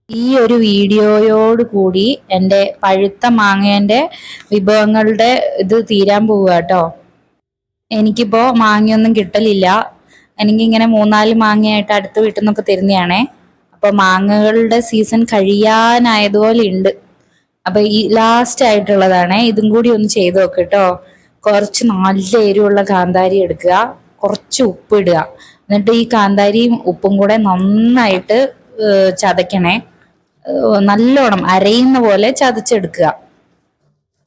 ഈ ഒരു വീഡിയോയോട് കൂടി എൻ്റെ പഴുത്ത മാങ്ങേൻ്റെ വിഭവങ്ങളുടെ ഇത് തീരാൻ പോവുക കേട്ടോ. എനിക്കിപ്പോൾ മാങ്ങയൊന്നും കിട്ടലില്ല. എനിക്കിങ്ങനെ 3-4 മാങ്ങയായിട്ട് അടുത്ത വീട്ടിൽ നിന്നൊക്കെ തരുന്നതാണേ. അപ്പോൾ മാങ്ങകളുടെ സീസൺ കഴിയാനായതുപോലെ ഉണ്ട്. അപ്പോൾ ഈ ലാസ്റ്റ് ആയിട്ടുള്ളതാണേ. ഇതും കൂടി ഒന്ന് ചെയ്ത് നോക്ക് കേട്ടോ. കുറച്ച് നല്ല എരിവുള്ള കാന്താരി എടുക്കുക, കുറച്ച് ഉപ്പ് ഇടുക. എന്നിട്ട് ഈ കാന്താരിയും ഉപ്പും കൂടെ നന്നായിട്ട് ചതയ്ക്കണേ. നല്ലോണം അരയുന്ന പോലെ ചതച്ചെടുക്കുക.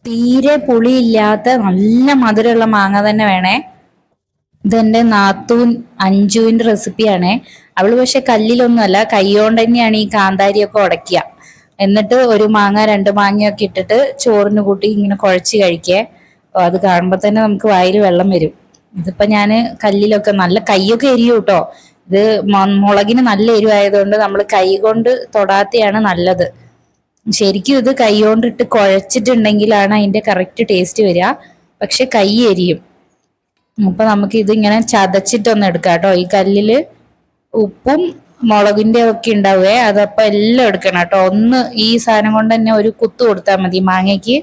തീരെ പുളിയില്ലാത്ത നല്ല മധുരമുള്ള മാങ്ങ തന്നെ വേണേ. ഇതെന്റെ നാത്തൂൻ അഞ്ജുവിന്റെ റെസിപ്പിയാണേ. അവള് പക്ഷെ കല്ലിലൊന്നുമല്ല, കൈകൊണ്ട് തന്നെയാണ് ഈ കാന്താരിയൊക്കെ ഉടയ്ക്കുക. എന്നിട്ട് ഒരു മാങ്ങ 2 മാങ്ങയൊക്കെ ഇട്ടിട്ട് ചോറിന് കൂട്ടി ഇങ്ങനെ കുഴച്ച് കഴിക്കേ. അത് കാണുമ്പോൾ തന്നെ നമുക്ക് വായിൽ വെള്ളം വരും. ഇതിപ്പോ ഞാന് കല്ലിലൊക്കെ നല്ല കൈയൊക്കെ എരിയും കേട്ടോ. ഇത് മുളകിന് നല്ല എരിവായതുകൊണ്ട് നമ്മൾ കൈ കൊണ്ട് തൊടാത്തെയാണ് നല്ലത്. ശരിക്കും ഇത് കൈ കൊണ്ടിട്ട് കുഴച്ചിട്ടുണ്ടെങ്കിലാണ് അതിന്റെ കറക്റ്റ് ടേസ്റ്റ് വരിക. പക്ഷെ കൈ എരിയും. അപ്പൊ നമുക്ക് ഇത് ഇങ്ങനെ ചതച്ചിട്ടൊന്ന് എടുക്കാം കേട്ടോ. ഈ കല്ലില് ഉപ്പും മുളകിന്റെ ഒക്കെ ഉണ്ടാവേ, അതപ്പൊ എല്ലാം എടുക്കണം കേട്ടോ. ഒന്ന് ഈ സാധനം കൊണ്ട് തന്നെ ഒരു കുത്തു കൊടുത്താൽ മതി മാങ്ങയ്ക്ക്.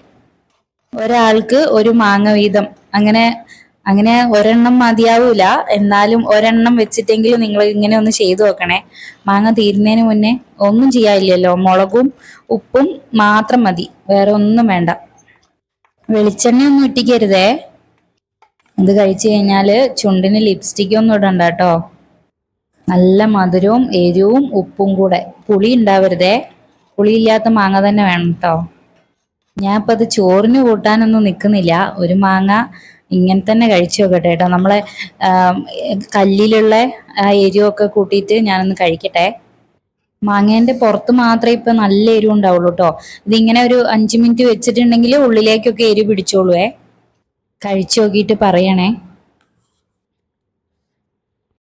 ഒരാൾക്ക് ഒരു മാങ്ങ വീതം. അങ്ങനെ അങ്ങനെ ഒരെണ്ണം മതിയാവൂല, എന്നാലും ഒരെണ്ണം വെച്ചിട്ടെങ്കിലും നിങ്ങൾ ഇങ്ങനെ ഒന്ന് ചെയ്തു നോക്കണേ. മാങ്ങ തീരുന്നതിന് മുന്നേ ഒന്നും ചെയ്യാനില്ലല്ലോ, മുളകും ഉപ്പും മാത്രം മതി, വേറെ ഒന്നും വേണ്ട. വെളിച്ചെണ്ണ ഒന്നും ഇട്ടിക്കരുതേ. ഇത് കഴിച്ചു കഴിഞ്ഞാല് ചുണ്ടിന് ലിപ്സ്റ്റിക് ഒന്നും ഇടണ്ട കേട്ടോ. നല്ല മധുരവും എരിവും ഉപ്പും കൂടെ. പുളി ഉണ്ടാവരുതേ. പുളിയില്ലാത്ത മാങ്ങ തന്നെ വേണം കേട്ടോ. ഞാൻ ഇപ്പം അത് ചോറിന് കൂട്ടാനൊന്നും നിൽക്കുന്നില്ല. ഒരു മാങ്ങ ഇങ്ങനെ തന്നെ കഴിച്ചു നോക്കട്ടെ കേട്ടോ. നമ്മളെ കല്ലിലുള്ള ആ എരിവൊക്കെ കൂട്ടിയിട്ട് ഞാനൊന്ന് കഴിക്കട്ടെ. മാങ്ങേന്റെ പുറത്ത് മാത്രമേ ഇപ്പൊ നല്ല എരിവ് ഉണ്ടാവുള്ളൂ കേട്ടോ. ഇതിങ്ങനെ ഒരു 5 മിനിറ്റ് വെച്ചിട്ടുണ്ടെങ്കിൽ ഉള്ളിലേക്കൊക്കെ എരിവ് പിടിച്ചോളുവേ. കഴിച്ചു നോക്കിയിട്ട് പറയണേ.